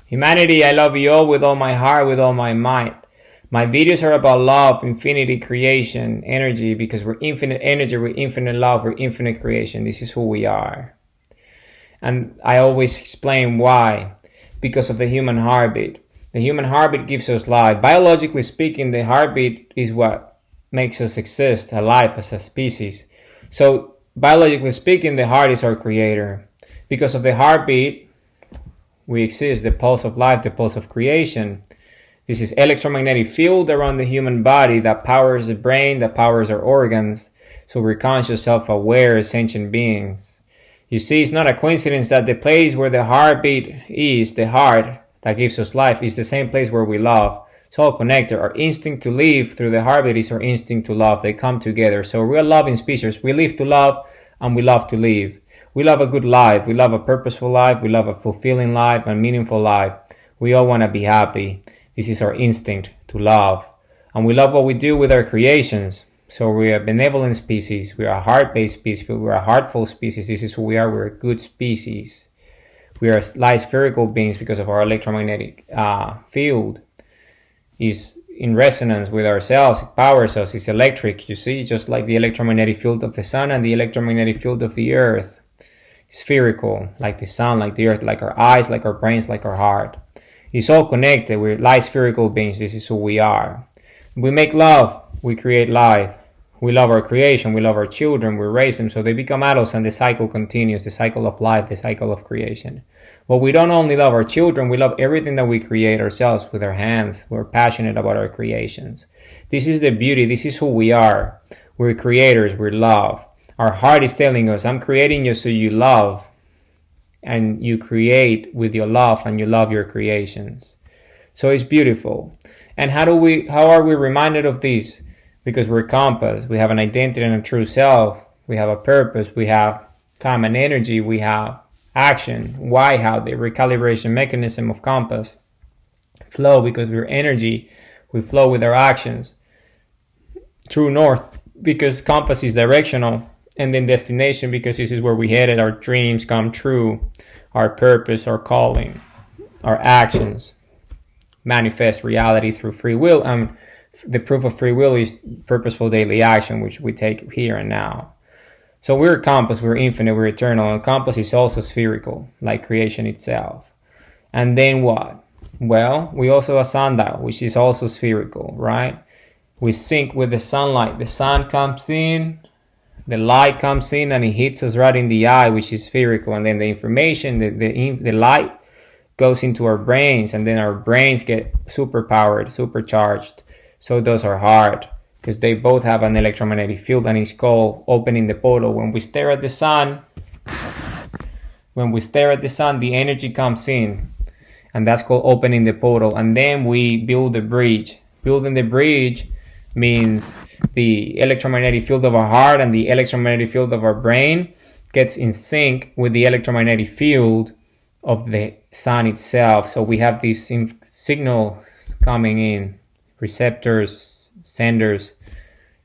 Humanity, I love you all with all my heart, with all my might. My videos are about love, infinity, creation, energy, because we're infinite energy, we're infinite love, we're infinite creation. This is who we are. And I always explain why. Because of the human heartbeat. The human heartbeat gives us life. Biologically speaking, the heartbeat is what makes us exist, alive as a species. So, biologically speaking, the heart is our creator. Because of the heartbeat, we exist, the pulse of life, the pulse of creation. This is electromagnetic field around the human body that powers the brain, that powers our organs. So we're conscious, self-aware, sentient beings. You see, it's not a coincidence that the place where the heartbeat is, the heart that gives us life, is the same place where we love. It's all connected. Our instinct to live through the heartbeat is our instinct to love. They come together. So we're a loving species. We live to love and we love to live. We love a good life. We love a purposeful life. We love a fulfilling life and meaningful life. We all want to be happy. This is our instinct to love. And we love what we do with our creations. So we're a benevolent species. We're a heart-based species. We're a heartful species. This is who we are. We're a good species. We are light spherical beings because of our electromagnetic field is in resonance with ourselves. It powers us. It's electric, you see, just like the electromagnetic field of the sun and the electromagnetic field of the earth. Spherical, like the sun, like the earth, like our eyes, like our brains, like our heart. It's all connected. We're light spherical beings. This is who we are. We make love. We create life. We love our creation. We love our children. We raise them so they become adults and the cycle continues, the cycle of life, the cycle of creation. But we don't only love our children, we love everything that we create ourselves with our hands. We're passionate about our creations. This is the beauty. This is who we are. We're creators. We're love. Our heart is telling us, I'm creating you so you love. And you create with your love and you love your creations. So it's beautiful. And how are we reminded of this? Because we're compass. We have an identity and a true self. We have a purpose. We have time and energy. We have action. Why? How? The recalibration mechanism of compass. Flow, because we're energy. We flow with our actions. True north, because compass is directional. And then destination, because this is where we headed. Our dreams come true. Our purpose, our calling, our actions manifest reality through free will. The proof of free will is purposeful daily action, which we take here and now. So we're a compass, we're infinite, we're eternal. And compass is also spherical, like creation itself. And then what? Well, we also have a sundial, which is also spherical, right? We sync with the sunlight. The sun comes in, the light comes in, and it hits us right in the eye, which is spherical. And then the information, the light goes into our brains, and then our brains get superpowered, supercharged. So does our heart, because they both have an electromagnetic field, and it's called opening the portal. When we stare at the sun, the energy comes in, and that's called opening the portal. And then we build the bridge. Building the bridge means the electromagnetic field of our heart and the electromagnetic field of our brain gets in sync with the electromagnetic field of the sun itself. So we have these signals coming in, receptors, senders.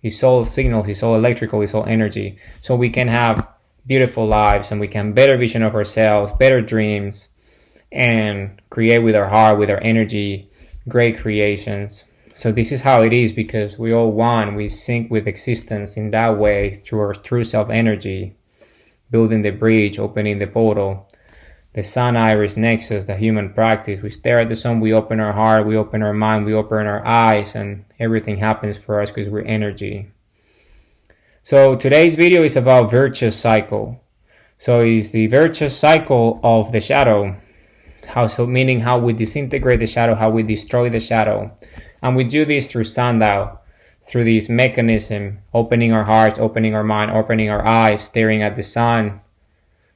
It's all signals, it's all electrical, it's all energy. So we can have beautiful lives and we can better vision of ourselves, better dreams, and create with our heart, with our energy, great creations. So this is how it is, because we all one, we sync with existence in that way through our true self energy, building the bridge, opening the portal. The sun iris nexus, the human practice. We stare at the sun, we open our heart, we open our mind, we open our eyes, and everything happens for us because we're energy. So today's video is about virtuous cycle. So it's the virtuous cycle of the shadow. Meaning how we disintegrate the shadow, how we destroy the shadow. And we do this through sundial, through this mechanism, opening our hearts, opening our mind, opening our eyes, staring at the sun,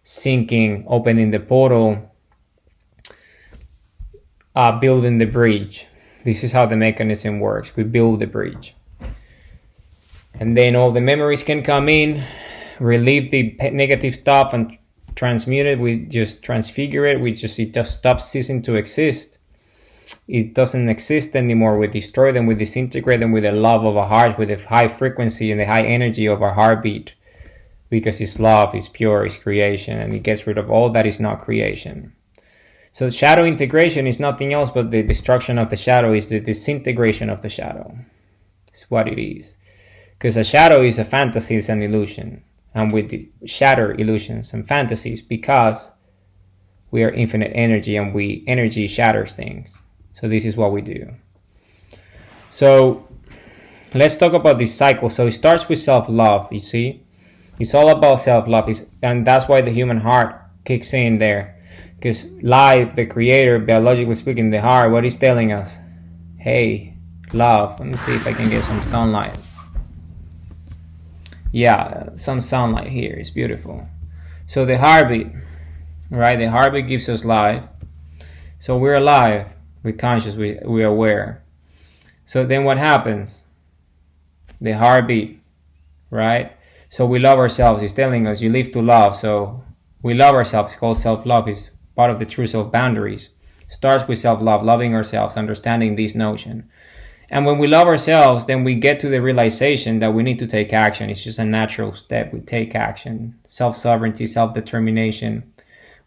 sinking, opening the portal, building the bridge. This is how the mechanism works. We build the bridge. And then all the memories can come in, relieve the negative stuff and transmute it. We just transfigure it. It just stops ceasing to exist. It doesn't exist anymore. We destroy them, we disintegrate them with the love of our heart, with the high frequency and the high energy of our heartbeat. Because it's love, it's pure, it's creation, and it gets rid of all that is not creation. So shadow integration is nothing else but the destruction of the shadow, is the disintegration of the shadow. It's what it is. Because a shadow is a fantasy, it's an illusion. And we shatter illusions and fantasies because we are infinite energy, and energy shatters things. So this is what we do. So let's talk about this cycle. So it starts with self-love, you see. It's all about self-love, and that's why the human heart kicks in there. Because life, the creator, biologically speaking, the heart, what is telling us? Hey, love. Let me see if I can get some sunlight. Yeah, some sunlight here. It's beautiful. So the heartbeat, right? The heartbeat gives us life. So we're alive, we're conscious, we're aware. So then what happens? The heartbeat, right? So we love ourselves. It's telling us you live to love. So we love ourselves. It's called self-love. It's part of the true self boundaries. Starts with self-love, loving ourselves, understanding this notion. And when we love ourselves, then we get to the realization that we need to take action. It's just a natural step. We take action. Self-sovereignty, self-determination.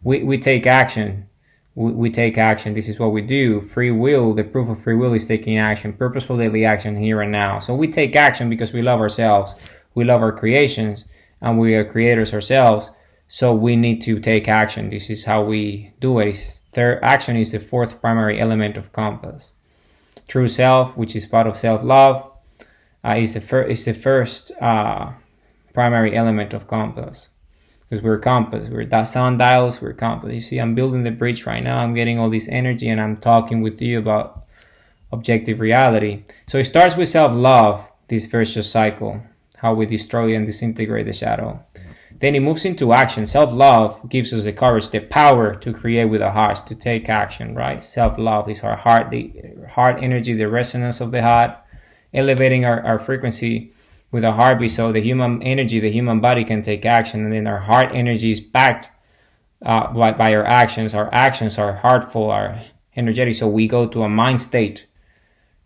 We take action. We take action. This is what we do. Free will, the proof of free will is taking action. Purposeful daily action here and now. So we take action because we love ourselves. We love our creations, and we are creators ourselves. So we need to take action. This is how we do it. Action is the fourth primary element of compass. True self, which is part of self-love, is the first primary element of compass. Because we're compass, we're that sundials, we're compass. You see, I'm building the bridge right now. I'm getting all this energy, and I'm talking with you about objective reality. So it starts with self-love, this virtuous cycle, how we destroy and disintegrate the shadow. Then it moves into action. Self-love gives us the courage, the power to create with our hearts, to take action, right? Self-love is our heart, the heart energy, the resonance of the heart, elevating our frequency with our heartbeat, so the human energy, the human body can take action, and then our heart energy is backed by our actions. Our actions are heartful, are energetic, so we go to a mind state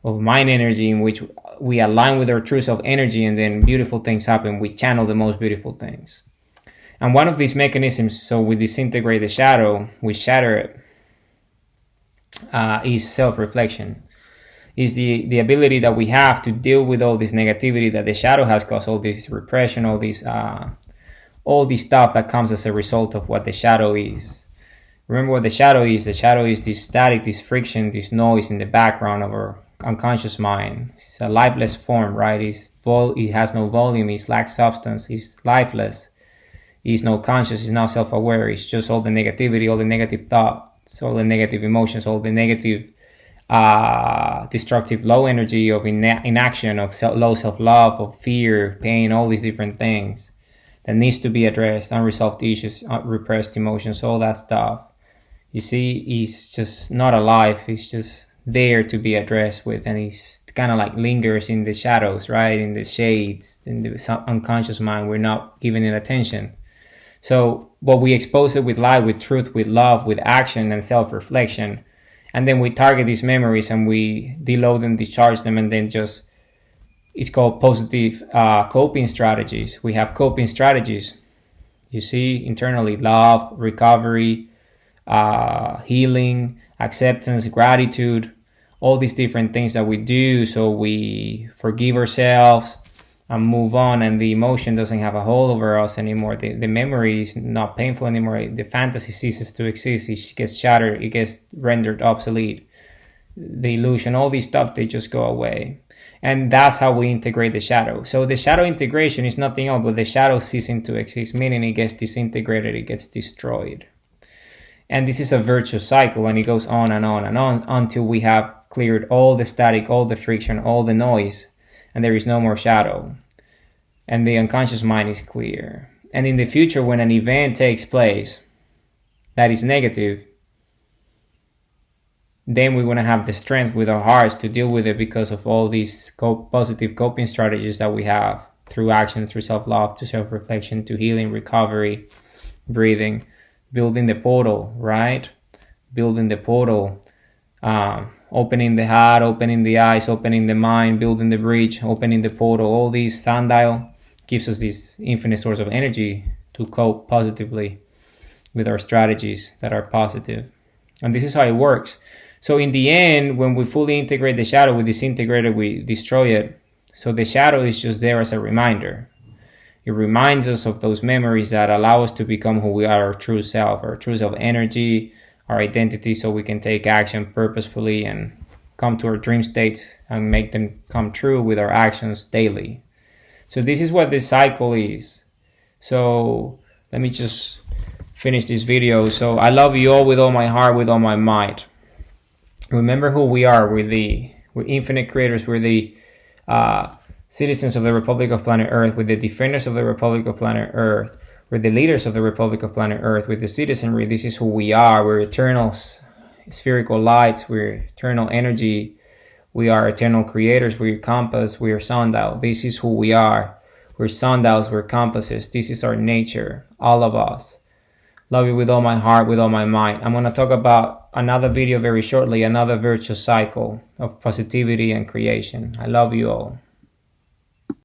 of mind energy in which we align with our true self energy, and then beautiful things happen. We channel the most beautiful things. And one of these mechanisms, so we disintegrate the shadow, we shatter it, is self-reflection. Is the ability that we have to deal with all this negativity that the shadow has caused, all this repression, all this stuff that comes as a result of what the shadow is. Remember what the shadow is. The shadow is this static, this friction, this noise in the background of our unconscious mind. It's a lifeless form, right? It has no volume, it lacks substance, it's lifeless. It's no conscious, it's not self-aware. It's just all the negativity, all the negative thoughts, all the negative emotions, all the negative destructive low energy of inaction, of low self-love, of fear, pain, all these different things that needs to be addressed, unresolved issues, repressed emotions, all that stuff. You see, he's just not alive. He's just there to be addressed with, and he's kind of like lingers in the shadows, right? In the shades, in the unconscious mind. We're not giving it attention. So, but we expose it with light, with truth, with love, with action and self-reflection. And then we target these memories and we deload them, discharge them, and then just, it's called positive coping strategies. We have coping strategies, you see, internally: love, recovery, healing, acceptance, gratitude, all these different things that we do. So we forgive ourselves and move on, and the emotion doesn't have a hold over us anymore. The memory is not painful anymore. The fantasy ceases to exist. It gets shattered. It gets rendered obsolete. The illusion, all these stuff, they just go away. And that's how we integrate the shadow. So the shadow integration is nothing else but the shadow ceasing to exist, meaning it gets disintegrated, it gets destroyed. And this is a virtuous cycle, and it goes on and on and on until we have cleared all the static, all the friction, all the noise, and there is no more shadow. And the unconscious mind is clear. And in the future, when an event takes place that is negative, then we're going to have the strength with our hearts to deal with it because of all these positive coping strategies that we have through action, through self-love, to self-reflection, to healing, recovery, breathing, building the portal, right? Building the portal, opening the heart, opening the eyes, opening the mind, building the bridge, opening the portal. All these sundial gives us this infinite source of energy to cope positively with our strategies that are positive. And this is how it works. So in the end, when we fully integrate the shadow, we disintegrate it, we destroy it. So the shadow is just there as a reminder. It reminds us of those memories that allow us to become who we are, our true self energy, our identity, so we can take action purposefully and come to our dream states and make them come true with our actions daily. So this is what this cycle is. So let me just finish this video. So I love you all with all my heart, with all my might. Remember who we are. We're infinite creators. We're the citizens of the Republic of Planet Earth. We're the defenders of the Republic of Planet Earth. We're the leaders of the Republic of Planet Earth. We're the citizenry. This is who we are. We're eternal spherical lights. We're eternal energy. We are eternal creators. We're compass. We are sundial. This is who we are. We're sundials. We're compasses. This is our nature. All of us. Love you with all my heart, with all my might. I'm going to talk about another video very shortly, another virtuous cycle of positivity and creation. I love you all.